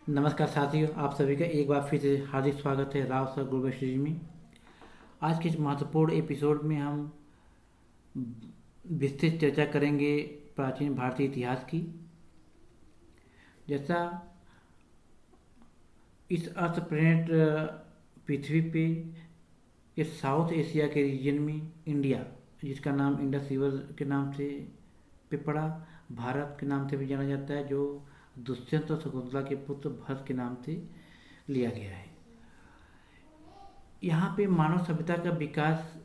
नमस्कार साथियों, आप सभी का एक बार फिर से हार्दिक स्वागत है राव सर ग्लोबल स्टडीज में। आज के इस महत्वपूर्ण एपिसोड में हम विस्तृत चर्चा करेंगे प्राचीन भारतीय इतिहास की। जैसा इस अर्थ प्लेनेट पृथ्वी पे ये साउथ एशिया के रीजन में इंडिया, जिसका नाम इंडस रिवर के नाम से पे पड़ा, भारत के नाम से भी जाना जाता है, जो दुष्यंत और शकुंतला के पुत्र भरत के नाम से लिया गया है। यहाँ पे मानव सभ्यता का विकास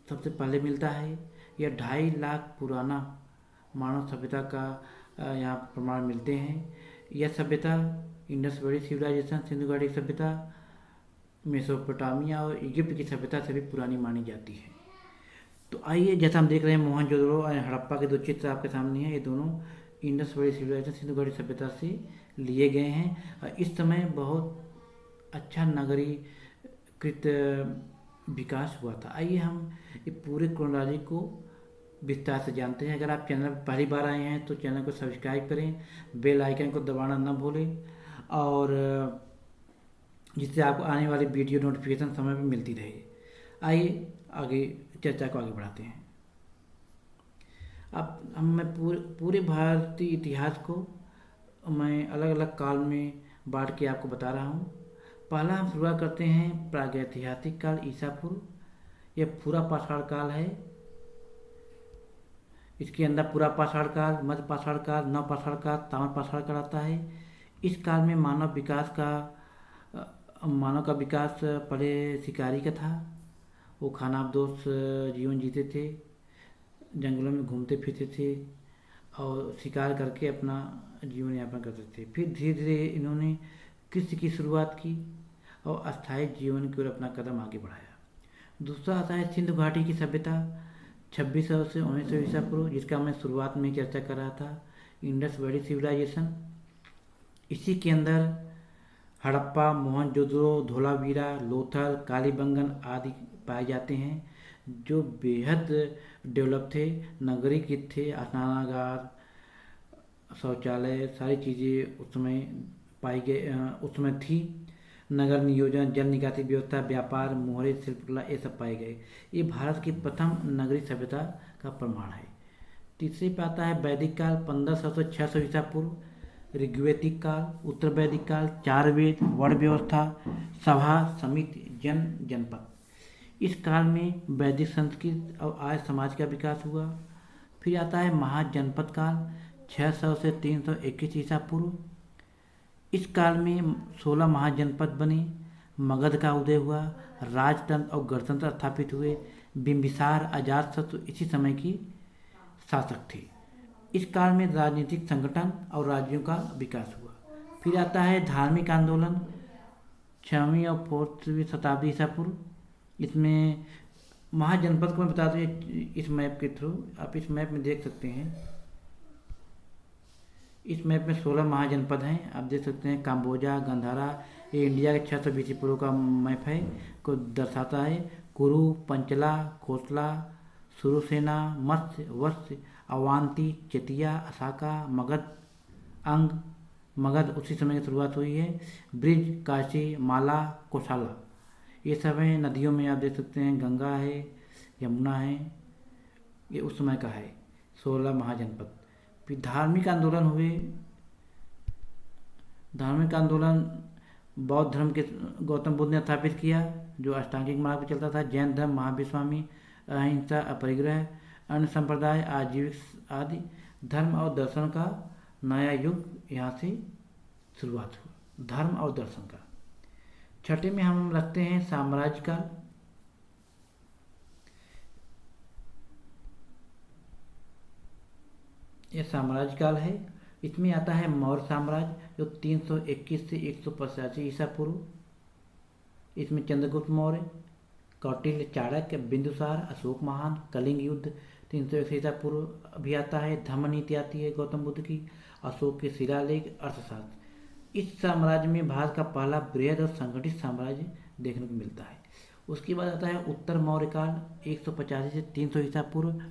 सबसे पहले मिलता है। यह 2.5 लाख पुराना मानव सभ्यता का यहाँ प्रमाण मिलते हैं। यह सभ्यता इंडस वैली सिविलाइजेशन, सिंधु घाटी सभ्यता, मेसोपोटामिया और इजिप्ट की सभ्यता से भी पुरानी मानी जाती है। तो आइए, जैसा हम देख रहे हैं मोहनजोदड़ो और हड़प्पा के 2 चित्र आपके सामने हैं। ये दोनों इंडस वैली सिविलाइजेशन, सिंधु घाटी सभ्यता से लिए गए हैं। इस समय बहुत अच्छा नगरीकृत विकास हुआ था। आइए हम ये पूरे क्रोनोलॉजी को विस्तार से जानते हैं। अगर आप चैनल पर पहली बार आए हैं तो चैनल को सब्सक्राइब करें, बेल आइकन को दबाना न भूलें, और जिससे आपको आने वाली वीडियो नोटिफिकेशन समय पर मिलती रहे। आइए आगे चर्चा को आगे बढ़ाते हैं। अब मैं पूरे भारतीय इतिहास को मैं अलग अलग काल में बांट के आपको बता रहा हूँ। पहला हम शुरुआत करते हैं प्रागैतिहासिक काल, ईसा पूर्व। यह पूरा पाषाण काल है। इसके अंदर पूरा पाषाण काल, मध्य पाषाण काल, नव पाषाण काल, ताम्र पाषाण काल आता है। इस काल में मानव का विकास पहले शिकारी का था। वो खानाबदोश जीवन जीते थे, जंगलों में घूमते फिरते थे और शिकार करके अपना जीवन यापन करते थे। फिर धीरे धीरे इन्होंने कृषि की शुरुआत की और अस्थायी जीवन की ओर अपना कदम आगे बढ़ाया। दूसरा आता है सिंधु घाटी की सभ्यता, 2600 से 1900 ईसा पूर्व, जिसका मैं शुरुआत में चर्चा कर रहा था, इंडस वैली सिविलाइजेशन। इसी के अंदर हड़प्पा, मोहनजोदड़ो, धोलावीरा, लोथल, कालीबंगन आदि पाए जाते हैं, जो बेहद डेवलप थे, नगरीकृत थे। स्नानागार, शौचालय, सारी चीज़ें उस समय उस समय थी। नगर नियोजन, जल निकासी व्यवस्था, व्यापार, मोहरे, शिल्पकला, ये सब पाए गए। ये भारत की प्रथम नगरीय सभ्यता का प्रमाण है। तीसरे पे आता है वैदिक काल, 1500 से 600 ईसा पूर्व। ऋग्वैदिक काल, उत्तर वैदिक काल, 4 वेद, वर्ण व्यवस्था, सभा, समिति, जनपद। इस काल में वैदिक संस्कृत और आर्य समाज का विकास हुआ। फिर आता है महाजनपद काल, 600 से 321 ईसा पूर्व। इस काल में 16 महाजनपद बने, मगध का उदय हुआ, राजतंत्र और गणतंत्र स्थापित हुए। बिंबिसार, अजातशत्रु इसी समय की शासक थे। इस काल में राजनीतिक संगठन और राज्यों का विकास हुआ। फिर आता है धार्मिक आंदोलन, 6वीं और 4वीं शताब्दी ईसा पूर्व। इसमें महाजनपद को मैं बता दूँ, इस मैप के थ्रू आप इस मैप में देख सकते हैं। इस मैप में 16 महाजनपद हैं, आप देख सकते हैं। काम्बोजा, गंधारा, ये इंडिया के 600 बीसी पूर्व का मैप है, को दर्शाता है। कुरु, पंचला, खोसला, सुरसेना, मत्स्य, वत्स्य, अवांती, चेतिया, असाका, मगध, अंग। मगध उसी समय की शुरुआत हुई है। ब्रिज, काशी, माला, कोशाला, ये सब हैं। नदियों में आप देख सकते हैं, गंगा है, यमुना है, ये उस समय का है। 16 महाजनपद। फिर धार्मिक आंदोलन हुए। धार्मिक आंदोलन बौद्ध धर्म के गौतम बुद्ध ने स्थापित किया, जो अष्टांगिक मार्ग पर चलता था। जैन धर्म, महावीर स्वामी, अहिंसा, अपरिग्रह, अन्य संप्रदाय, आजीविक आदि धर्म और दर्शन का नया युग यहाँ से शुरुआत हुआ, धर्म और दर्शन का। छठे में हम रखते हैं साम्राज्य काल। यह साम्राज्य काल है। इसमें आता है मौर्य साम्राज्य, जो 321 से 185 ईसा पूर्व। इसमें चंद्रगुप्त मौर्य, कौटिल्य, चाणक्य, बिंदुसार, अशोक महान, कलिंग युद्ध 301 ईसा पूर्व भी आता है। धम्म नीति आती है गौतम बुद्ध की, अशोक के शिलालेख, अर्थशास्त्र। इस साम्राज्य में भारत का पहला बृहद और संगठित साम्राज्य देखने को मिलता है। उसके बाद आता है उत्तर मौर्य काल, 185 से 300 ईसा पूर्व।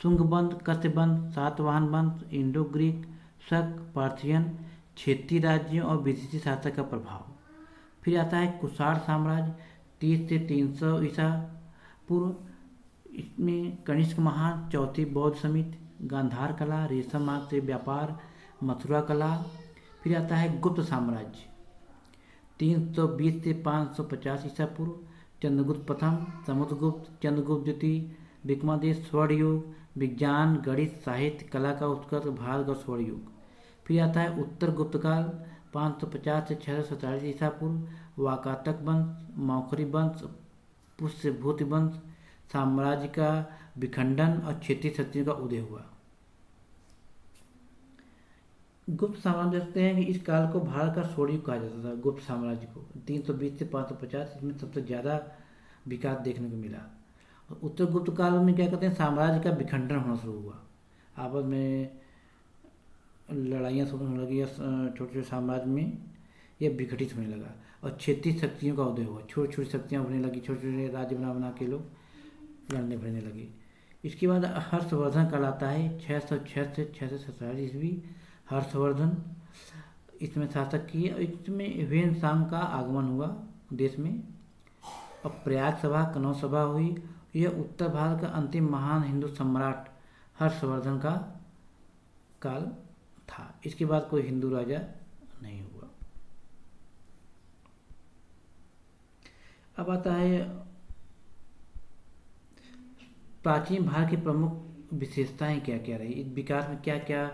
शुंग वंश, कस्य वंश, सातवाहन वंश, इंडो ग्रीक, शक, पार्थियन, क्षेत्रीय राज्यों और विदेशी शासक का प्रभाव। फिर आता है कुषाण साम्राज्य 30 से 300 ईसा पूर्व। इसमें कनिष्क महान, चौथी बौद्ध समिति, गांधार कला, रेशम मार्ग से व्यापार, मथुरा कला। फिर आता है गुप्त साम्राज्य 320 से 550 ईसा पूर्व। चंद्रगुप्त प्रथम, समुद्रगुप्त, चंद्रगुप्त द्वितीय, विक्रमादित्य, स्वर्ण युग, विज्ञान, गणित, साहित्य, कला का उत्कर्ष, भारत और स्वर्ण युग। फिर आता है उत्तर गुप्त काल 550 से 647 ईसा पूर्व। वाकाटक वंश, मौखरी वंश, पुष्यभूति वंश, साम्राज्य का विखंडन और क्षेत्रीय शक्तियों का उदय हुआ। गुप्त साम्राज्य देखते हैं कि इस काल को भारत का स्वर्ण युग कहा जाता था। गुप्त साम्राज्य को 320 से 550 इसमें सबसे ज़्यादा विकास देखने को मिला। और उत्तर गुप्त काल में क्या कहते हैं, साम्राज्य का विखंडन होना शुरू हुआ, आपस में लड़ाइयाँ शुरू होने लगी, छोटे छोटे साम्राज्य में यह विघटित होने लगा और क्षेत्रीय शक्तियों का उदय हुआ। छोटी छोटी शक्तियाँ उभरने लगी, छोटे छोटे राज्य बना के लोग लड़ने भिड़ने लगे। इसके बाद हर्षवर्धन काल आता है 606 से 647 ईस्वी। हर्षवर्धन इसमें शासक किए और इसमें ह्वेन-त्सांग का आगमन हुआ देश में और प्रयाग सभा, कनौज सभा हुई। यह उत्तर भारत का अंतिम महान हिंदू सम्राट हर्षवर्धन का काल था। इसके बाद कोई हिंदू राजा नहीं हुआ। अब आता है प्राचीन भारत की प्रमुख विशेषताएं क्या क्या रही, इस विकास में क्या क्या,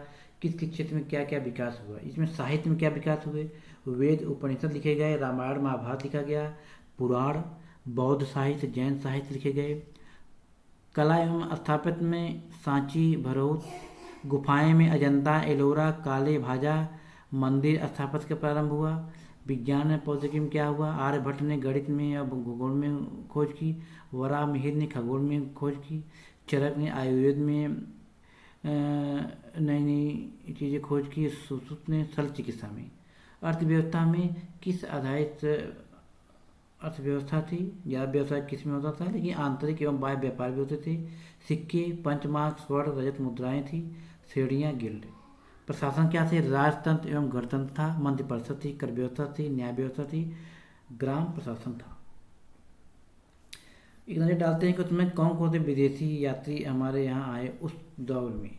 किस किस क्षेत्र में क्या क्या विकास हुआ। इसमें साहित्य में क्या विकास हुए, वेद उपनिषद लिखे गए, रामायण महाभारत लिखा गया, पुराण, बौद्ध साहित्य, जैन साहित्य लिखे गए। कला एवं स्थापत्य में सांची, भरौत, गुफाएं में अजंता, एलोरा, काले भाजा मंदिर स्थापत्य का प्रारंभ हुआ। विज्ञान में प्रौद्योगिकी में क्या हुआ, आर्यभट्ट ने गणित में या भूगोल में खोज की, वराहमिहिर ने खगोल में खोज की, चरक ने आयुर्वेद में नई नई चीज़ें खोज की, सुश्रुत ने शल्य चिकित्सा में। अर्थव्यवस्था में किस आधारित अर्थव्यवस्था थी, ज़्यादा व्यवसाय किस में होता था, लेकिन आंतरिक एवं बाह्य व्यापार भी होते थे। सिक्के, पंचमार्क, स्वर्ण, रजत मुद्राएं थी, श्रेणियाँ, गिल्ड। प्रशासन क्या थे, राजतंत्र एवं गणतंत्र था, मंत्रि परिषद थी, कर व्यवस्था थी, न्याय व्यवस्था थी, ग्राम प्रशासन था। एक नजर डालते हैं कि उसमें कौन कौन से विदेशी यात्री हमारे यहाँ आए उस दौर में।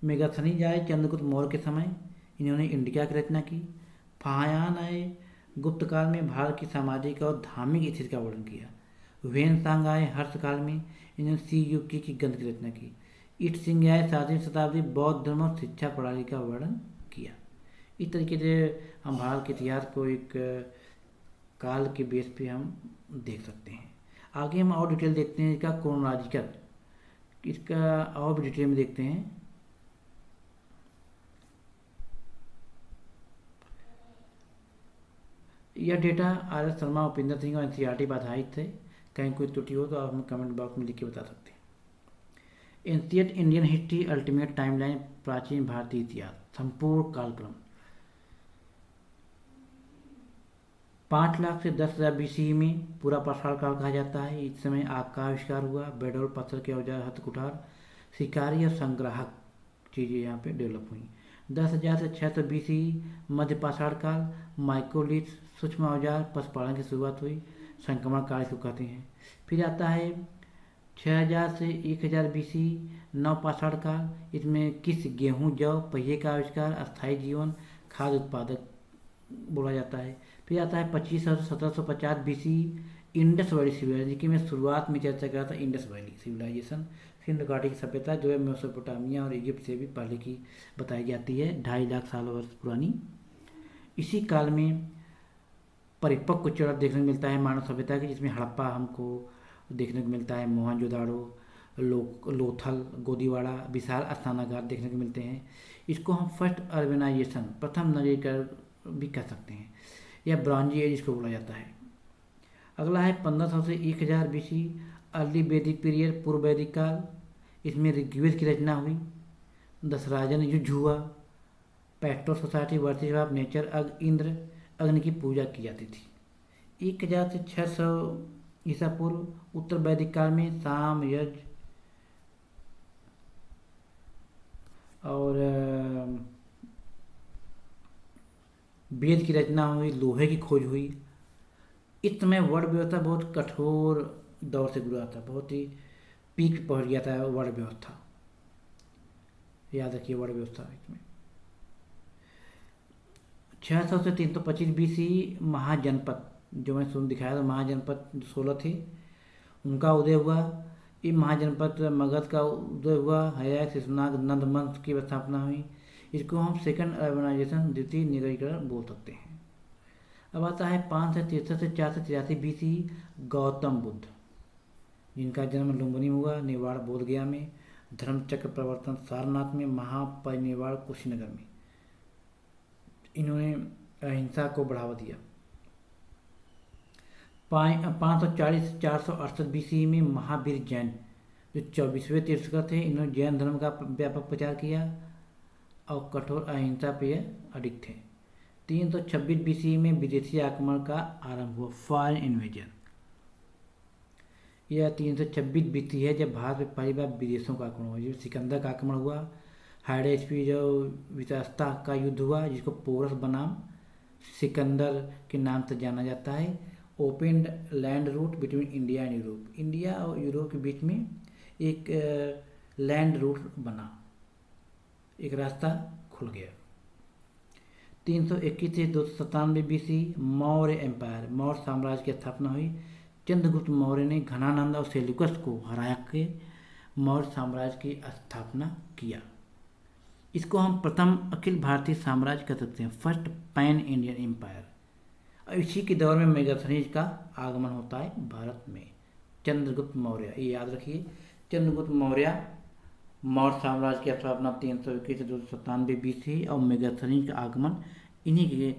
मेगास्थनीज आए चंद्रगुप्त मौर्य के समय, इन्होंने इंडिका की रचना की। फाहयान आए, गुप्त काल में भारत की सामाजिक और धार्मिक स्थिति का वर्णन किया। ह्वेन-त्सांग आए हर्ष काल में, इन्होंने सी युग की ग्रंथ की रचना की। ईट सिंह आए 7वीं शताब्दी, बौद्ध धर्म और शिक्षा प्रणाली का वर्णन किया। इस तरीके से हम भारत के इतिहास को एक काल के बेस पे हम देख सकते हैं। आगे हम और डिटेल देखते हैं इसका क्रोनोलॉजिकल, इसका और भी डिटेल में देखते हैं। यह data R S Sharma, Upendra Singh और एनसीईआरटी पर आधारित थे। कहीं कोई त्रुटि हो तो आप हमें कमेंट बॉक्स में लिख के बता सकते हैं। Ancient Indian history ultimate timeline, प्राचीन भारतीय इतिहास संपूर्ण कालक्रम 5 लाख से 10,000 BC में पूरा पाषाण काल कहा जाता है। इस समय आग का आविष्कार हुआ, बेडोल, पत्थर के औजार, हथकुठार, शिकारी और संग्राहक चीज़ें यहाँ पे डेवलप हुई। 10,000 से 600 BC मध्य पाषाण काल, माइक्रोलिथ, सूक्ष्म औजार, पशुपालन की शुरुआत हुई, संक्रमण काल इसको कहते हैं। फिर आता है 6000 से 1000 BC नवपाषाण काल, इसमें किस, गेहूँ, जौ, पहिए का आविष्कार, अस्थायी जीवन, खाद्य उत्पादक बोला जाता है। फिर आता है 2500 से 1750 BC इंडस वैली सिविलाइजेशन, की मैं शुरुआत में चर्चा करा था। इंडस वैली सिविलाइजेशन सिंधु घाटी की सभ्यता जो है मेसोपोटामिया और इजिप्ट से भी पहले की बताई जाती है, 2.5 लाख साल वर्ष पुरानी। इसी काल में परिपक्व चरण देखने को मिलता है मानव सभ्यता की, जिसमें हड़प्पा हमको देखने को मिलता है, मोहनजोदाड़ो, लोथल, गोदीवाड़ा, विशाल स्नानागार देखने को मिलते हैं। इसको हम फर्स्ट अर्बनाइजेशन, प्रथम नगरीकरण भी कह सकते हैं, या ब्रॉन्जी एज इसको बोला जाता है। अगला है 1500 से 1000 BC अर्ली वैदिक पीरियड, पूर्व वैदिक काल, इसमें ऋग्वेद की रचना हुई, दशराजन युद्ध हुआ, पैक्टो society, worship of nature, Indra, Agni की पूजा की जाती थी। 1000 से 600 ईसा पूर्व उत्तर वैदिक काल में साम, यज्ञ और वेद की रचना हुई, लोहे की खोज हुई। इस समय वर्ण व्यवस्था बहुत कठोर दौर से गुजरा था, बहुत ही पीक पे पहुंच गया था वर्ण व्यवस्था। याद रखिए वर्ण व्यवस्था इसमें 600 से 325 BC महाजनपद, जो मैं सुन दिखाया था, महाजनपद 16 थे, उनका उदय हुआ। ये महाजनपद मगध का उदय हुआ, हया शिशुनाग नंद वंश की स्थापना हुई। इसको हम सेकंड अर्बनाइजेशन, द्वितीय नगरीकरण बोल सकते हैं। अब आता है 563 से 483 BC गौतम बुद्ध, जिनका जन्म लुम्बिनी में हुआ, निवाड़ बोधगया में, धर्मचक्र प्रवर्तन सारनाथ में, महापरिनिर्वाण कुशीनगर में। इन्होंने अहिंसा को बढ़ावा दिया। 540 से 468 BC में महावीर जैन, जो 24वें तीर्थंकर थे, इन्होंने जैन धर्म का व्यापक प्रचार किया और कठोर अहिंसा पे अडिग थे। 326 BC में विदेशी आक्रमण का आरंभ हुआ, फॉरेन इन्वेजन। यह 326 BC है जब भारत में पहली बार विदेशों का आक्रमण हुआ, जो सिकंदर का आक्रमण हुआ। हाइडेस्पी जो वितस्ता का युद्ध हुआ, जिसको पोरस बनाम सिकंदर के नाम से जाना जाता है। Open land route between India and Europe, India और यूरोप के बीच में एक लैंड रूट बना, एक रास्ता खुल गया। 321 से 297 BC मौर्य एम्पायर, मौर्य साम्राज्य की स्थापना हुई। चंद्रगुप्त मौर्य ने घनानंद और सेल्यूकस को हरा के मौर्य साम्राज्य की स्थापना किया। इसको हम प्रथम अखिल भारतीय साम्राज्य कह सकते हैं, फर्स्ट पैन इंडियन एम्पायर। और इसी के दौर में मेगाथनीज का आगमन होता है भारत में। चंद्रगुप्त मौर्य, ये याद रखिए, चंद्रगुप्त मौर्य मौर्य साम्राज्य की स्थापना 321 से 297 BC और मेगाथनीज का आगमन इन्हीं के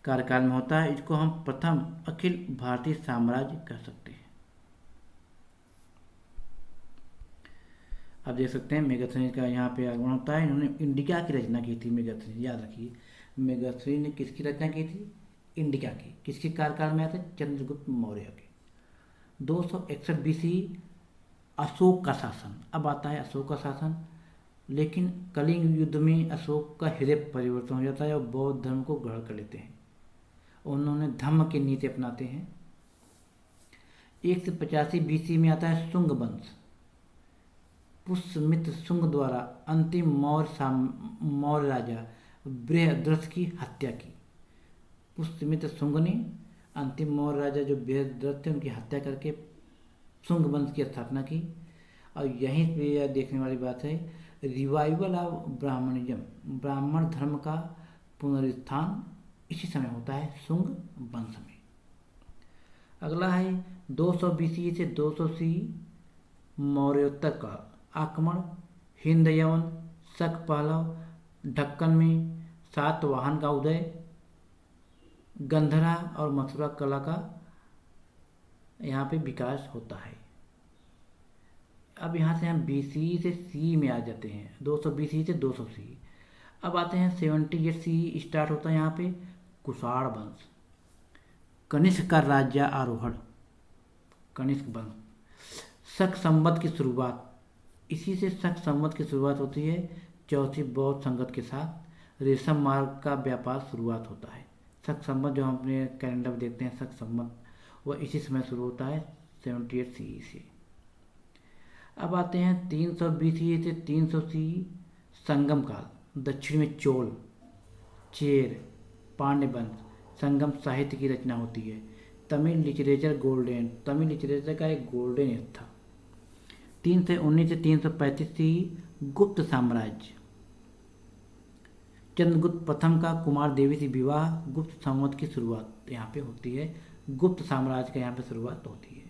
कार्यकाल में होता है। इसको हम प्रथम अखिल भारतीय साम्राज्य कह सकते हैं। आप देख सकते हैं मेगाथनीज का यहाँ पे आगमन होता है। इन्होंने इंडिका की रचना की थी मेगाथनीज, याद रखिए। मेगाथनीज ने किसकी रचना की थी? इंडिका की। किसके कार्यकाल में आया था? चंद्रगुप्त मौर्य के। 261 BC अशोक का शासन। अब आता है अशोक का शासन, लेकिन कलिंग युद्ध में अशोक का हृदय परिवर्तन हो जाता है और बौद्ध धर्म को ग्रहण कर लेते हैं। उन्होंने धम्म की नीति अपनाते हैं। 185 BC में आता है शुंग वंश। पुष्यमित्र शुंग द्वारा अंतिम मौर्य राजा बृहद्रथ की हत्या की। पुष्यमित्र शुंग ने अंतिम मौर्य राजा जो बृहद्रथ थे उनकी हत्या करके शुंग वंश की स्थापना की। और यहीं पे यह देखने वाली बात है, रिवाइवल ऑफ ब्राह्मणिज्म, ब्राह्मण धर्म का पुनरुत्थान इसी समय होता है, शुंग वंश में। अगला है 200 BC से 200 CE मौर्योत्तर का आक्रमण। हिंद यवन, शक पहलव, ढक्कन में सातवाहन का उदय, गंधरा और मथुरा कला का यहाँ पे विकास होता है। अब यहाँ से हम BC से CE में आ जाते हैं, 200 BC से 200 CE। अब आते हैं 78 CE स्टार्ट होता है यहाँ पे कुषाण वंश, कनिष्क का राज्य आरोहण, कनिष्क वंश। शक संवत की शुरुआत, इसी से शक संवत की शुरुआत होती है। चौथी बौद्ध संगत के साथ रेशम मार्ग का व्यापार शुरुआत होता है। शक संवत जो हम अपने कैलेंडर में देखते हैं, शक संवत, वह इसी समय शुरू होता है 78 CE से। अब आते हैं 300 BC से 300 CE संगम काल। दक्षिण में चोल, चेर, पांड्य वंश, संगम साहित्य की रचना होती है। Tamil literature golden, Tamil literature का एक गोल्डन एज था। 319 से 335 CE गुप्त साम्राज्य। चंद्रगुप्त प्रथम का कुमार देवी से विवाह, गुप्त संवत की शुरुआत यहाँ पे होती है। गुप्त साम्राज्य का यहाँ पे शुरुआत होती है।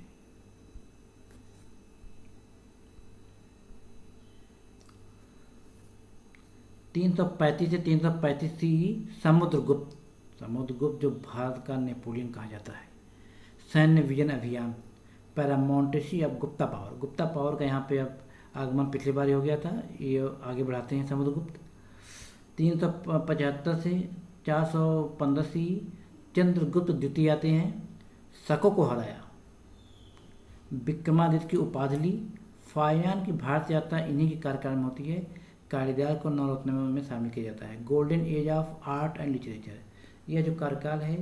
तीन सौ 335 CE समुद्रगुप्त, समुद्रगुप्त जो भारत का नेपोलियन कहा जाता है। सैन्य विजन अभियान, paramountcy of Gupta power, Gupta power का यहाँ पे अब आगमन पिछली बार हो गया था, ये आगे बढ़ाते हैं समुद्रगुप्त। 375 से 415 CE चंद्रगुप्त द्वितीय आते हैं, शकों को हराया, विक्रमादित्य की उपाधि ली। फाहियान की भारत यात्रा इन्हीं के कार्यकाल में होती है। कालिदास को नवरत्नों में शामिल किया जाता है। Golden age of art and literature, यह जो कार्यकाल है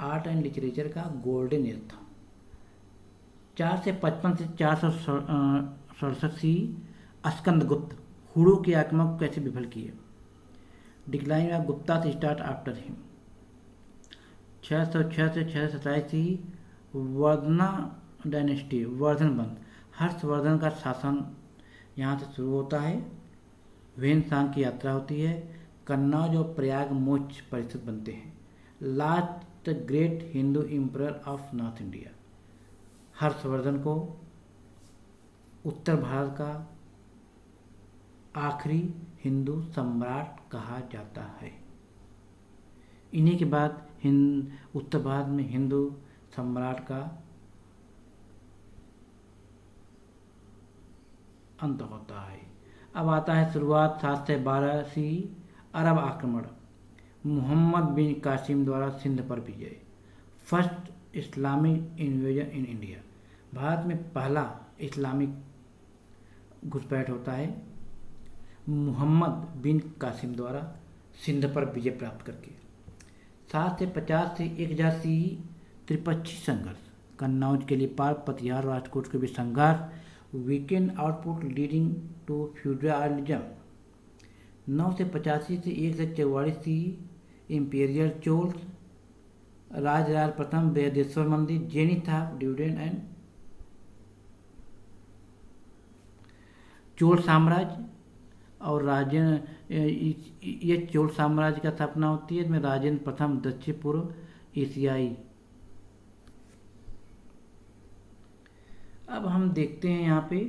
आर्ट एंड लिटरेचर का गोल्डन एज था। 455 से 467 सी स्कंदगुप्त हुड़ों के आक्रमण को कैसे विफल किए। डिक्लाइन ऑफ गुप्ता से स्टार्ट आफ्टर हिम। 606 से 627 सी वर्धना डायनेस्टी वर्धन वंश, हर्षवर्धन का शासन यहाँ से शुरू होता है। वेनसांग की यात्रा होती है। कन्नौज और प्रयाग मोक्ष परिषद बनते हैं। Last great Hindu emperor of north India. Harshvardhan को उत्तर भारत का आखिरी हिंदू सम्राट कहा जाता है। इन्हीं के बाद उत्तर भारत में हिंदू सम्राट का अंत होता है। अब आता है शुरुआत 712 सी अरब आक्रमण, मोहम्मद बिन कासिम द्वारा सिंध पर विजय। First Islamic invasion in India, Bharat में पहला इस्लामिक घुसपैठ होता है मोहम्मद बिन कासिम द्वारा सिंध पर विजय प्राप्त करके। 750 से 1000 सी त्रिपक्षी संघर्ष, कन्नौज के लिए पार पतिहार राजकोट के बीच संघर्ष, weekend output leading to feudalism. 9 से 85 से 144 सी इंपीरियल चोल्स, राजराज प्रथम बृहदेश्वर मंदिर, जेनिथ ऑफ ड्यूडेन एंड चोल साम्राज्य और ये चोल साम्राज्य का स्थापना होती है इसमें राजेंद्र प्रथम दक्षिण पूर्व एशियाई। अब हम देखते हैं यहाँ पे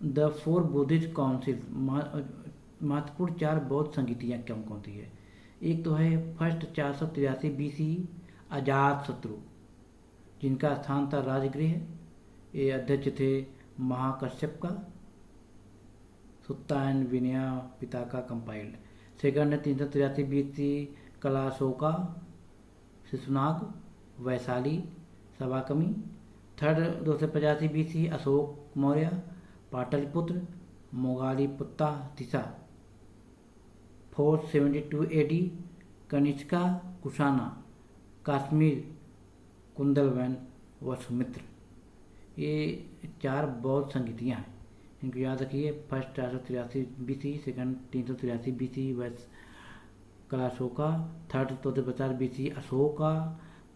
द 4 बुद्धिस्ट काउंसिल, महत्वपूर्ण 4 बौद्ध संगीतियाँ कौन कौन सी है। एक तो है फर्स्ट 483 BC अजात शत्रु, जिनका स्थान था राजगृह। ये अध्यक्ष थे महाकश्यप का, सुत्ता एंड विनया पिता का कंपाइल्ड। सेकंड है 383 BC Kalashoka Shishunaga Vaishali Sabakami. Third 285 BC Ashoka Maurya Pataliputra Moggaliputta दिशा। 472 AD कनिष्का कुशाना कश्मीर कुंदलवैन व सुमित्र। ये 4 बौद्ध संगीतियाँ हैं, इनको याद रखिए। फर्स्ट 483 BC, सेकंड 383 BC वैस Kalashoka, third 250 BC Ashoka,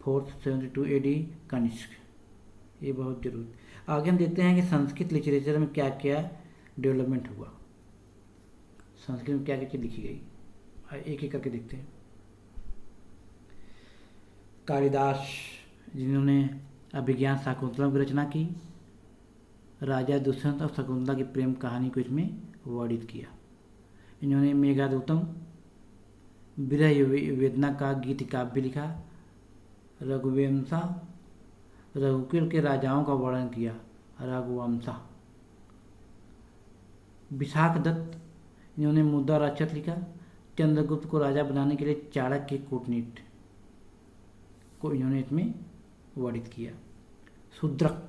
fourth 72 AD Kanishka. ये बहुत जरूरी। आगे हम देखते हैं कि संस्कृत लिटरेचर में क्या क्या डेवलपमेंट हुआ, संस्कृत में क्या क्या चीज़ लिखी गई, एक एक करके देखते हैं। कालिदास, जिन्होंने अभिज्ञान शाकुंतलम की रचना की, राजा दुष्यंत और शकुंतला की प्रेम कहानी को इसमें वर्णित किया। इन्होंने मेघदूतम विरह वेदना का गीत काव्य लिखा। रघुवंशा, रघुकुल के राजाओं का वर्णन किया, रघुवंशा। विशाख दत्त, इन्होंने मुद्दा रक्षक लिखा। चंद्रगुप्त को राजा बनाने के लिए चाणक्य के कूटनीति को इन्होंने इसमें वर्णित किया। शूद्रक,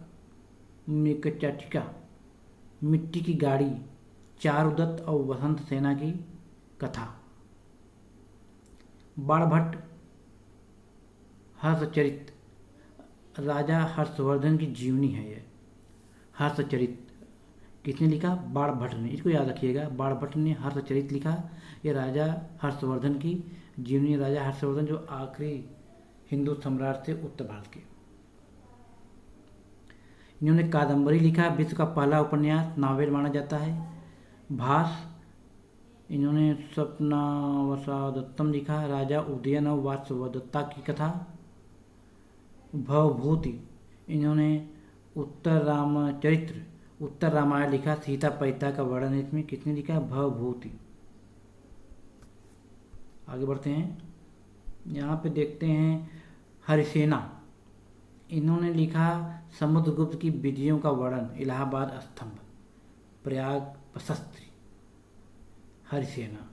मेकचटिका, मिट्टी की गाड़ी, चारुदत्त और वसंत सेना की कथा। बाणभट्ट, हर्षचरित, राजा हर्षवर्धन की जीवनी है ये। हर्षचरित किसने लिखा? बाणभट्ट ने। इसको याद रखिएगा, बाणभट्ट ने हर्षचरित लिखा। ये राजा हर्षवर्धन की जीवनी। राजा हर्षवर्धन जो आखिरी हिंदू सम्राट थे उत्तर भारत के। इन्होंने कादम्बरी लिखा, विश्व का पहला उपन्यास नावेल माना जाता है। भास, इन्होंने स्वप्नावसादत्तम लिखा, राजा उदयन और वासवदत्ता की कथा। भवभूति, इन्होंने उत्तर रामचरित्र उत्तर रामायण लिखा, सीता परिता का वर्णन इसमें किसने लिखा? भवभूति। आगे बढ़ते हैं, यहाँ पे देखते हैं हरिसेना, इन्होंने लिखा समुद्रगुप्त की विजयों का वर्णन, इलाहाबाद स्तंभ, प्रयाग प्रशस्ति। हरिसेना।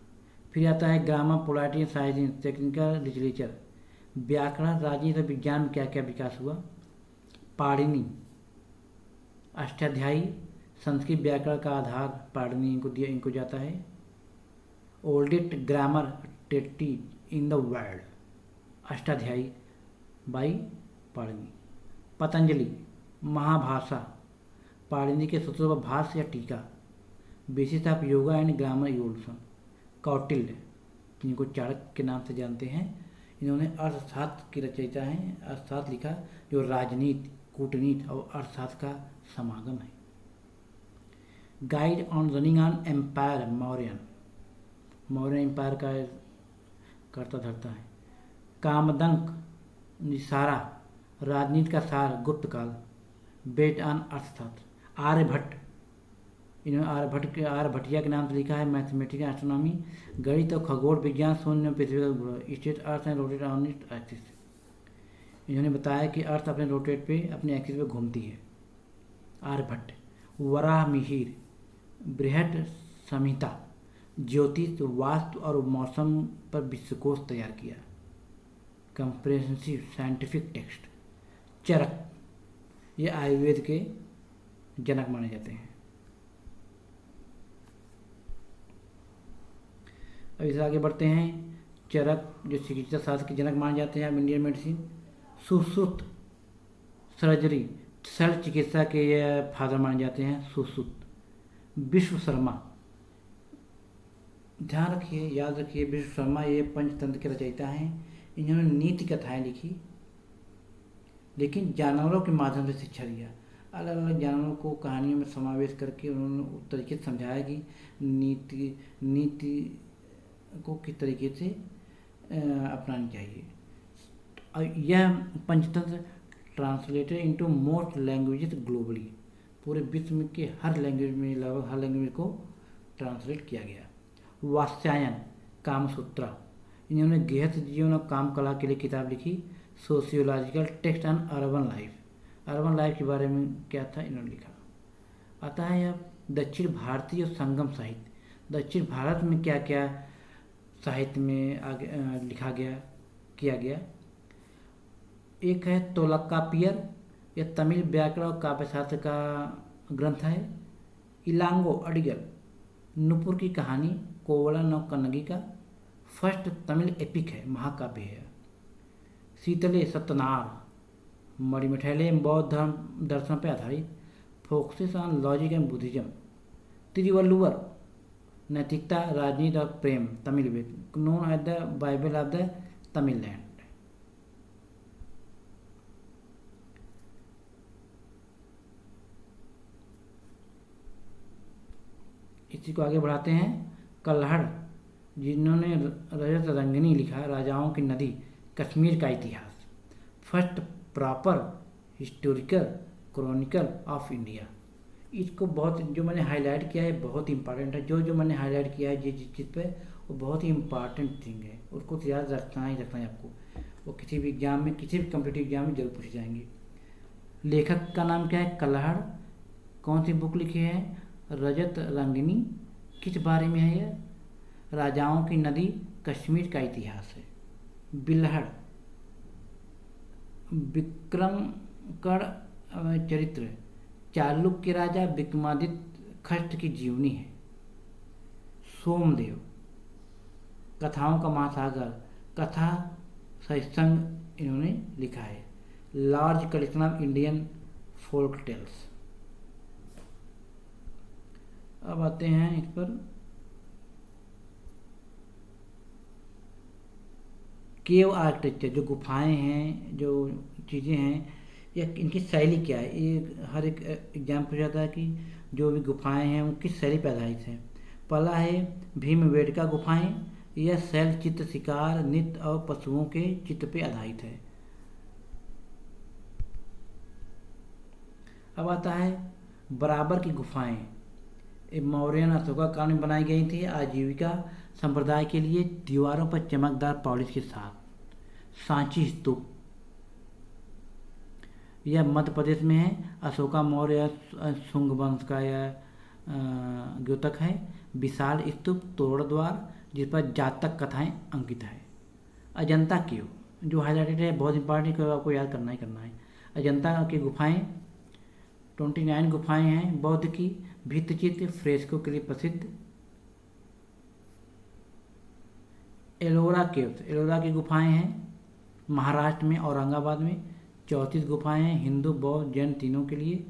फिर आता है grammar polity science technical literature, व्याकरण राजनीति और विज्ञान में क्या क्या विकास हुआ। पाणिनि, अष्टाध्यायी, संस्कृत व्याकरण का आधार पाणिनि इनको जाता है। Oldest grammar text in the world, Ashtadhyayi by Panini. Patanjali Mahabhashya, Panini के सूत्रों पर भाष्य या टीका, basis of yoga and grammar evolution. Kautilya, जिनको चाणक्य के नाम से जानते हैं, इन्होंने अर्थशास्त्र की रचयिता हैं। अर्थशास्त्र लिखा जो राजनीति, कूटनीति और अर्थशास्त्र का समागम है। Guide on running on empire Mauryan, Maurya empire का करता धरता है। कामदंक निसारा, राजनीति का सार, गुप्त काल, बेस्ड ऑन अर्थशास्त्र। आर्यभट्ट, इन्होंने आर्यभट्टिया के नाम से लिखा है मैथमेटिक्स एंड एस्ट्रोनॉमी, गणित और खगोल विज्ञान, शून्य पृथ्वी का गोल, state earth and rotate on it axis. इन्होंने बताया कि अर्थ अपने रोटेट पे, अपने एक्सिस पे घूमती है। आर्यभट्ट। वराह मिहिर, बृहद संहिता, ज्योतिष, वास्तु और मौसम पर विश्वकोश तैयार किया, कंप्रेहेंसिव साइंटिफिक टेक्स्ट। चरक, ये आयुर्वेद के जनक माने जाते हैं। अब इसे आगे बढ़ते हैं। चरक जो चिकित्सा शास्त्र के जनक माने जाते हैं इंडियन मेडिसिन। सुश्रुत सर्जरी, शल्य चिकित्सा के फादर माने जाते हैं सुश्रुत। विश्व शर्मा, ध्यान रखिए, याद रखिए, विश्व शर्मा ये पंचतंत्र के रचयिता हैं। इन्होंने नीति कथाएं लिखी, लेकिन जानवरों के माध्यम से शिक्षा दिया। अलग अलग जानवरों को कहानियों में समावेश करके उन्होंने उस तरीके से समझाया कि नीति को किस तरीके से अपनानी चाहिए। यह Panchatantra translated into most languages globally, पूरे विश्व में के हर लैंग्वेज में, लगभग हर लैंग्वेज को ट्रांसलेट किया गया। वात्स्यायन कामसूत्रा, इन्होंने गृहस्थ जीवन और काम कला के लिए किताब लिखी। Sociological text on urban life, urban life के बारे में क्या था इन्होंने लिखा। आता है अब दक्षिण भारतीय संगम साहित्य। दक्षिण भारत में क्या क्या साहित्य में आगे लिखा गया, किया गया। एक है तोलकापियर, यह तमिल व्याकरण और काव्यशास्त्र का ग्रंथ है। इलांगो अडिगल, नुपुर की कहानी, कोवलम और कन्नगी का फर्स्ट तमिल एपिक है, महाकाव्य है। शीतले सत्यनार, मणिमैथिली बौद्ध धर्म दर्शन पर आधारित, focuses on logic and Buddhism. Thiruvalluvar, नैतिकता, राजनीति और प्रेम, Tamil Veda, known as the Bible of the Tamil land. इसी को आगे बढ़ाते हैं। कल्हड़, जिन्होंने रजत रंगिनी लिखा, राजाओं की नदी, कश्मीर का इतिहास, first proper historical Chronicle of India. इसको बहुत, जो मैंने हाईलाइट किया है बहुत इंपॉर्टेंट है। जो मैंने हाईलाइट किया है जिस चीज़ पे, वो बहुत ही इंपॉर्टेंट थिंग है, उसको तो याद रखना ही है आपको। वो किसी भी एग्जाम में, किसी भी कॉम्पिटिटिव एग्जाम में जरूर पूछे जाएंगे। लेखक का नाम क्या है? कल्हड़। कौन सी बुक लिखी है? रजत रंगिनी। किस बारे में है यह? राजाओं की नदी, कश्मीर का इतिहास है। बिल्हड़, विक्रमगढ़ चरित्र, चालुक्य राजा विक्रमादित्य खष्ट की जीवनी है। सोमदेव, कथाओं का महासागर, कथा सत्संग इन्होंने लिखा है। Large collection of Indian folk tales. अब आते हैं इस पर, केव आर्किटेक्चर, जो गुफाएं हैं, जो चीज़ें हैं, या इनकी शैली क्या है। ये हर एक एग्जाम पूछा जाता है कि जो भी गुफाएं हैं वो किस शैली पर आधारित है। पहला है भीमबेटका गुफाएं, यह शैल चित्र शिकार, नृत्य और पशुओं के चित्र पर आधारित है। अब आता है बराबर की गुफाएं, मौर्यन अशोका काल में बनाई गई थी, आजीविका संप्रदाय के लिए, दीवारों पर चमकदार पॉलिश के साथ। सांची स्तूप, यह मध्य प्रदेश में है, अशोका मौर्य शुंग वंश का यह द्योतक है। विशाल स्तूप, तोड़ द्वार जिस पर जातक कथाएं अंकित है। अजंता केव, जो हाईलाइटेड है, बहुत इंपॉर्टेंट है, आपको याद करना ही करना है। अजंता की गुफाएं 29 गुफाएं हैं, बौद्ध की, भित्तिचित्र फ्रेस्को के लिए प्रसिद्ध। एलोरा केव्स, एलोरा की गुफाएं हैं, महाराष्ट्र में औरंगाबाद में 34 गुफाएं हैं, हिंदू बौद्ध जैन तीनों के लिए।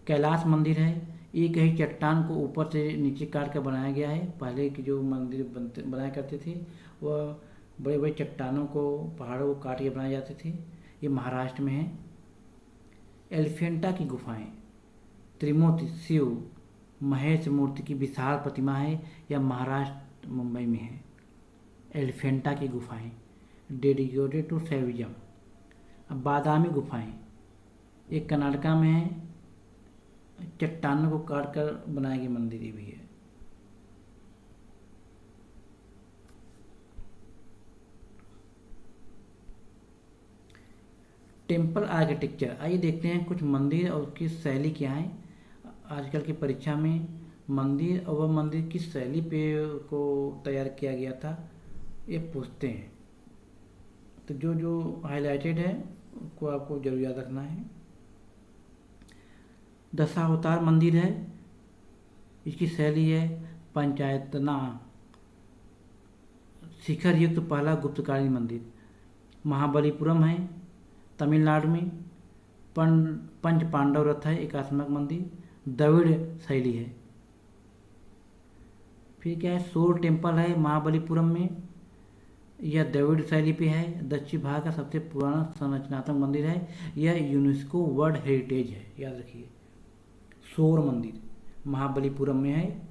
कैलाश मंदिर है, एक ही चट्टान को ऊपर से नीचे काट कर बनाया गया है। पहले के जो मंदिर बनाया करते थे वह बड़े बड़े चट्टानों को, पहाड़ों को काट के बनाए जाते थे। ये महाराष्ट्र में है। एलिफेंटा की गुफाएं, त्रिमूर्ति शिव महेश मूर्ति की विशाल प्रतिमा है। यह महाराष्ट्र मुंबई में है। एलिफेंटा की गुफाएं डेडिकेटेड टू शैविज्म। अब बादामी गुफाएं, एक कर्नाटका में है, चट्टानों को काट कर बनाई गई मंदिर भी है। टेम्पल आर्किटेक्चर, आइए देखते हैं कुछ मंदिर और उसकी शैली क्या है। आजकल की परीक्षा में मंदिर और वह मंदिर किस शैली पे को तैयार किया गया था ये पूछते हैं। तो जो जो हाईलाइटेड है उसको आपको जरूर याद रखना है। दशावतार मंदिर है, इसकी शैली है पंचायतना शिखर युक्त पहला गुप्तकालीन मंदिर। महाबलीपुरम है तमिलनाडु में, पंच पांडव रथ है एकात्मक मंदिर, द्रविड़ शैली है। फिर क्या है, सोल टेम्पल है महाबलीपुरम में, यह द्रविड़ शैली पे है। दक्षिण भारत का सबसे पुराना संरचनात्मक मंदिर है, यह यूनेस्को वर्ल्ड हेरिटेज है, याद रखिए। सोर मंदिर महाबलीपुरम में है,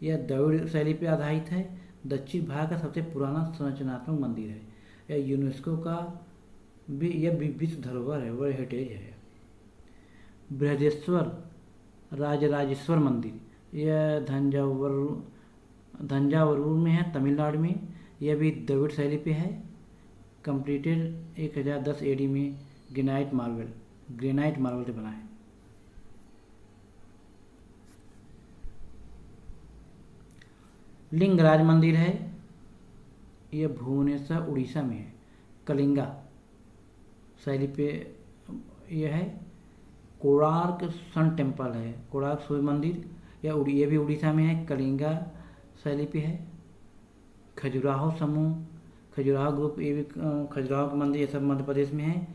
यह द्रविड़ शैली पे आधारित है। दक्षिण भारत का सबसे पुराना संरचनात्मक मंदिर है, यह यूनेस्को का भी यह विश्व धरोहर है, वर्ल्ड हेरिटेज है। बृहदेश्वर राजराजेश्वर मंदिर, यह तंजावुर में है तमिलनाडु में, यह भी द्रविड़ शैली पे है। कंप्लीटेड 1010 AD में ग्रेनाइट मार्बल से बना है। लिंगराज मंदिर है, यह भुवनेश्वर उड़ीसा में है। कलिंगा शैली पे यह है। कोणार्क सन टेम्पल है, कोणार्क सूर्य मंदिर, यह भी उड़ीसा में है, कलिंगा शैली पे है। खजुराहो समूह, खजुराहो ग्रुप, ये भी खजुराहो का मंदिर, ये सब मध्य प्रदेश में है,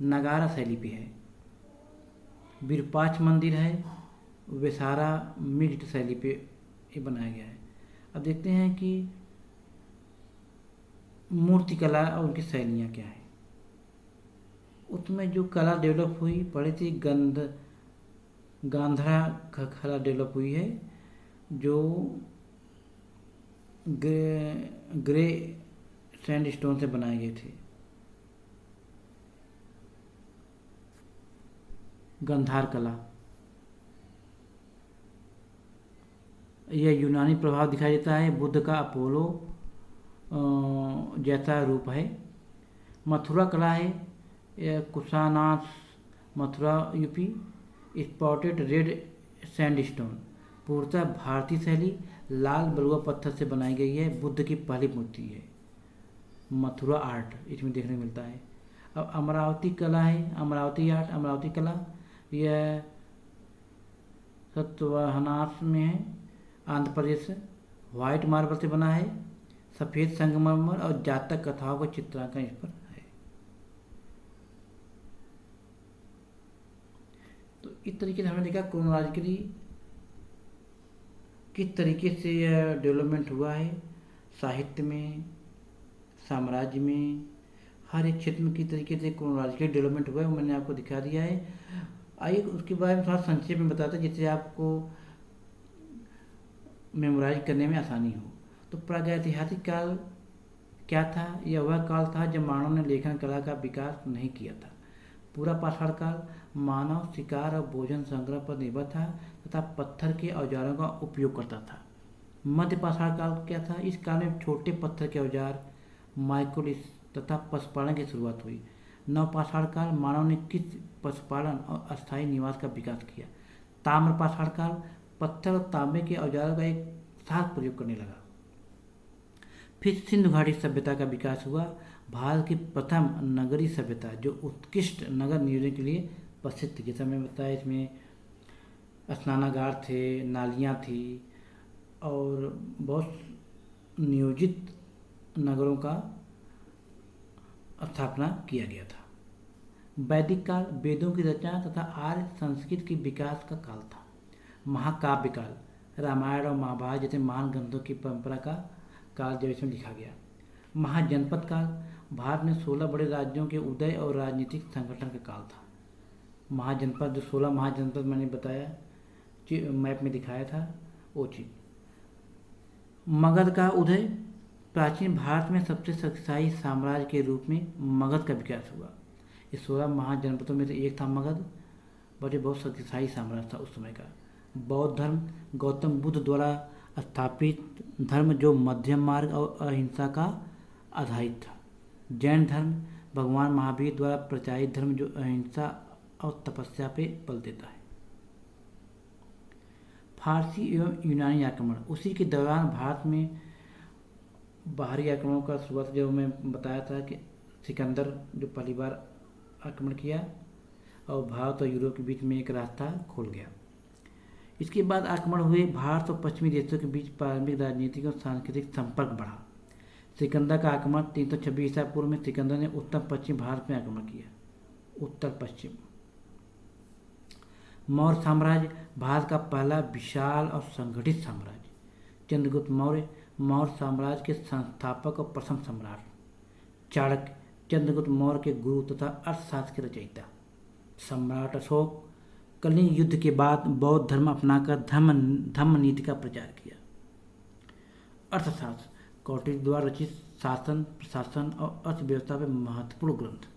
नगारा शैली पे है। विरूपाक्ष मंदिर है, वेसारा मिड शैली पे ये बनाया गया है। अब देखते हैं कि मूर्तिकला और उनकी शैलियाँ क्या है। उसमें जो कला डेवलप हुई पड़ी थी गांधारा कला डेवलप हुई है, जो ग्रे सैंडस्टोन से बनाए गए थे। गंधार कला, यह यूनानी प्रभाव दिखाई देता है, बुद्ध का अपोलो जैसा रूप है। मथुरा कला है, यह कुशानाथ Mathura UP, spotted red sandstone, पूर्णतः भारतीय शैली, लाल बलुआ पत्थर से बनाई गई है, बुद्ध की पहली मूर्ति है। मथुरा आर्ट इसमें देखने को मिलता है। अब अमरावती कला है, अमरावती आर्ट, अमरावती कला, यह सतवाहनाथ में है, आंध्र प्रदेश। व्हाइट मार्बल से बना है, सफ़ेद संगमरमर और जातक कथाओं का चित्रांकन इस पर है। तो इस तरीके से हमने देखा क्रोनोलॉजिकली किस तरीके से यह डेवलपमेंट हुआ है, साहित्य में, साम्राज्य में, हर एक क्षेत्र में किस तरीके से क्रोनोलॉजिकल डेवलपमेंट हुआ है वो मैंने आपको दिखा दिया है। आइए उसके बारे में थोड़ा संक्षेप में बताते हैं जिससे आपको मेमोराइज करने में आसानी हो। तो प्रागैतिहासिक काल क्या था? यह वह काल था जब मानव ने लेखन कला का विकास नहीं किया था। पूरा पाषाण काल मानव शिकार और भोजन संग्रह पर निर्भर था तथा पत्थर के औजारों का उपयोग करता था। मध्य पाषाण काल क्या था? इस काल में छोटे पत्थर के औजार, माइक्रोलिथ तथा पशुपालन की शुरुआत हुई। नवपाषाण काल मानव ने किस पशुपालन और अस्थायी निवास का विकास किया। ताम्र पाषाण काल पत्थर और तांबे के औजारों का एक साथ प्रयोग करने लगा। फिर सिंधु घाटी सभ्यता का विकास हुआ। भारत की प्रथम नगरीय सभ्यता जो उत्कृष्ट नगर नियोजन के लिए प्रसिद्ध थी। जैसा मैंने बताया इसमें स्नानागार थे, नालियाँ थी और बहुत नियोजित नगरों का स्थापना किया गया था। वैदिक काल वेदों की रचना तथा आर्य संस्कृत के विकास का काल था। महाकाव्य काल रामायण और महाभारत जैसे महान ग्रंथों की परंपरा का काल जो इसमें लिखा गया। महाजनपद काल भारत में 16 बड़े राज्यों के उदय और राजनीतिक संगठन का काल था। महाजनपद जो 16 महाजनपद मैंने बताया मैप में दिखाया था वो चीज़। मगध का उदय प्राचीन भारत में सबसे शक्तिशाली साम्राज्य के रूप में मगध का विकास हुआ। इस 16 महाजनपदों में से एक था मगध, बड़े बहुत शक्तिशाली साम्राज्य था उस समय का। बौद्ध धर्म गौतम बुद्ध द्वारा स्थापित धर्म जो मध्यम मार्ग और अहिंसा का आधारित था। जैन धर्म भगवान महावीर द्वारा प्रचारित धर्म जो अहिंसा और तपस्या पे बल देता है। फारसी एवं यूनानी आक्रमण उसी के दौरान भारत में बाहरी आक्रमणों का शुरुआत जो मैं बताया था कि सिकंदर जो पहली बार आक्रमण किया और भारत और यूरोप के बीच में एक रास्ता खोल गया। इसके बाद आक्रमण हुए भारत और पश्चिमी देशों के बीच प्रारंभिक राजनीतिक और सांस्कृतिक संपर्क बढ़ा। सिकंदर का आक्रमण 326 ईसा पूर्व में सिकंदर ने उत्तर पश्चिम भारत में आक्रमण किया। उत्तर पश्चिम मौर्य साम्राज्य भारत का पहला विशाल और संगठित साम्राज्य। चंद्रगुप्त मौर्य मौर्य साम्राज्य के संस्थापक और प्रथम सम्राट। चाणक्य चंद्रगुप्त मौर्य के गुरु तथा अर्थशास्त्र के रचयिता। सम्राट अशोक कलिंग युद्ध के बाद बौद्ध धर्म अपनाकर धम्म नीति का प्रचार किया। अर्थशास्त्र कौटिल्य द्वारा रचित शासन प्रशासन और अर्थव्यवस्था पर महत्वपूर्ण ग्रंथ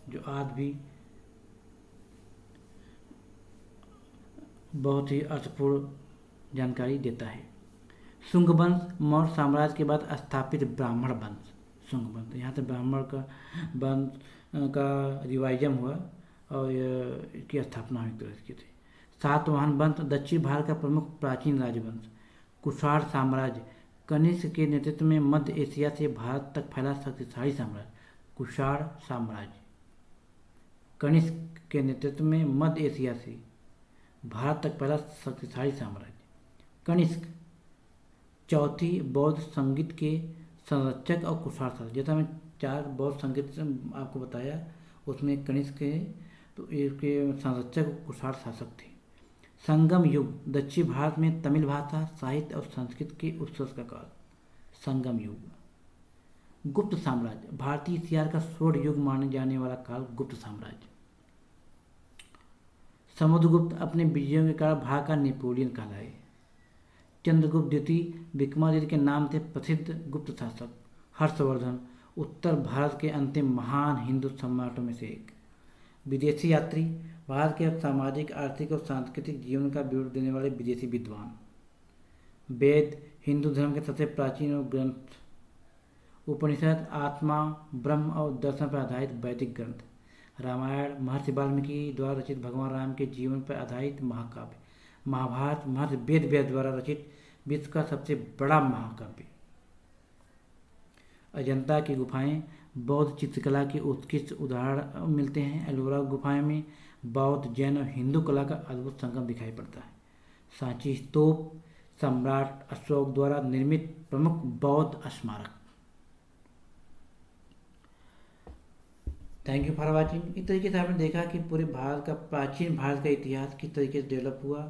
जो आज भी बहुत ही अर्थपूर्ण जानकारी देता है। शुंग वंश मौर्य साम्राज्य के बाद स्थापित ब्राह्मण वंश। शुंग वंश यहाँ से ब्राह्मण का वंश का रिवाइजम हुआ और इसकी स्थापना हुई तो इसकी थी। सातवाहन वंश दक्षिण भारत का प्रमुख प्राचीन राजवंश। कुषाण साम्राज्य कनिष्क के नेतृत्व में मध्य एशिया से भारत तक फैला शक्तिशाली साम्राज्य। कुषाण साम्राज्य कनिष्क के नेतृत्व में मध्य एशिया से भारत तक फैला शक्तिशाली साम्राज्य। कनिष्क चौथी बौद्ध संगीत के संरक्षक और कुषाण शासक। जैसा मैं 4 बौद्ध संगीत आपको बताया उसमें कनिष्क है तो इसके संरक्षक कुषाण शासक थे। संगम युग दक्षिण भारत में तमिल भाषा साहित्य और संस्कृत के उत्सव का काल। संगम युग। गुप्त साम्राज्य भारतीय इतिहास का स्वर्ण युग माने जाने वाला काल गुप्त साम्राज्य। समुद्रगुप्त अपने विजयों के कारण भारत का नेपोलियन कहलाए। चंद्रगुप्त द्वितीय विक्रमादित्य के नाम से प्रसिद्ध गुप्त शासक। हर्षवर्धन उत्तर भारत के अंतिम महान हिंदू सम्राटों में से एक। विदेशी यात्री भारत के सामाजिक आर्थिक और सांस्कृतिक जीवन का विवरण देने वाले विदेशी विद्वान। वेद हिंदू धर्म के सबसे प्राचीन ग्रंथ। उपनिषद आत्मा ब्रह्म और दर्शन पर आधारित वैदिक ग्रंथ। रामायण महर्षि वाल्मीकि द्वारा रचित भगवान राम के जीवन पर आधारित महाकाव्य। महाभारत महर्षि वेद व्यास द्वारा रचित विश्व का सबसे बड़ा महाकाव्य। अजंता की गुफाएं बौद्ध चित्रकला के उत्कृष्ट उदाहरण मिलते हैं। एलोरा गुफाएं में बौद्ध जैन और हिंदू कला का अद्भुत संगम दिखाई पड़ता है। सांची स्तूप सम्राट अशोक द्वारा निर्मित प्रमुख बौद्ध स्मारक। Thank you for watching. इस तरीके से आपने देखा कि पूरे भारत का प्राचीन भारत का इतिहास किस तरीके से डेवलप हुआ,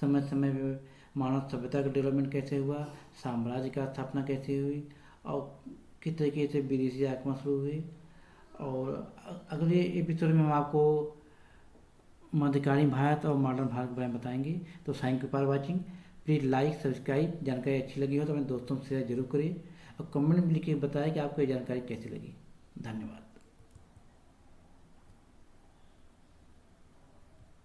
समय समय में मानव सभ्यता का डेवलपमेंट कैसे हुआ, साम्राज्य का स्थापना कैसे हुई और किस तरीके से विदेशी आक्रमण शुरू हुए। और अगले एपिसोड में हम आपको मध्यकालीन भारत और मॉडर्न भारत के बारे में बताएंगे। तो thank you for watching. Please like subscribe. जानकारी अच्छी लगी हो तो अपने दोस्तों से शेयर जरूर करें और कमेंट में लिख के बताएं कि आपको ये जानकारी कैसी लगी। धन्यवाद।